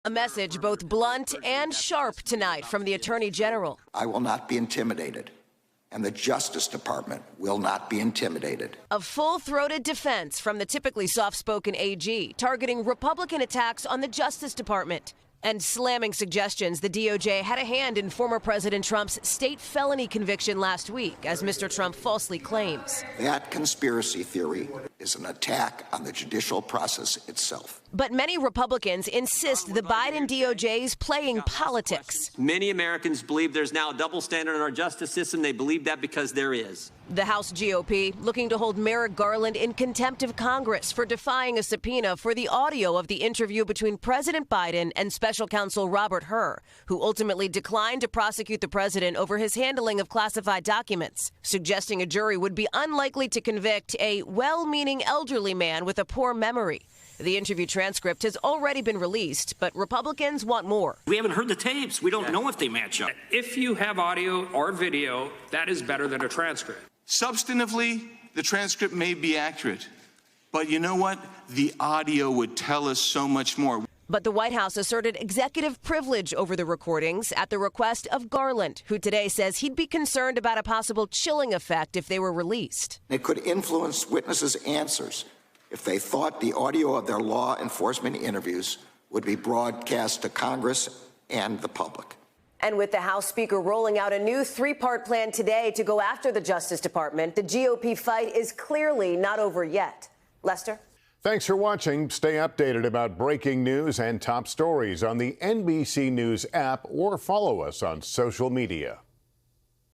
A message both blunt and sharp tonight from the Attorney General. I will not be intimidated, and the Justice Department will not be intimidated. A full-throated defense from the typically soft-spoken AG, targeting Republican attacks on the Justice Department and slamming suggestions the DOJ had a hand in former President Trump's state felony conviction last week, as Mr. Trump falsely claims. That conspiracy theory is an attack on the judicial process itself. But many Republicans insist the Biden DOJ is playing politics. Many Americans believe there's now a double standard in our justice system. They believe that because there is. The House GOP looking to hold Merrick Garland in contempt of Congress for defying a subpoena for the audio of the interview between President Biden and Special Counsel Robert Hur, who ultimately declined to prosecute the president over his handling of classified documents, suggesting a jury would be unlikely to convict a well-meaning elderly man with a poor memory. The interview transcript has already been released, but Republicans want more. We haven't heard the tapes. We don't know if they match up. If you have audio or video, that is better than a transcript. Substantively, the transcript may be accurate, but you know what? The audio would tell us so much more. But the White House asserted executive privilege over the recordings at the request of Garland, who today says he'd be concerned about a possible chilling effect if they were released. It could influence witnesses' answers if they thought the audio of their law enforcement interviews would be broadcast to Congress and the public. And with the House Speaker rolling out a new three-part plan today to go after the Justice Department, the GOP fight is clearly not over yet. Lester? Thanks for watching. Stay updated about breaking news and top stories on the NBC News app or follow us on social media.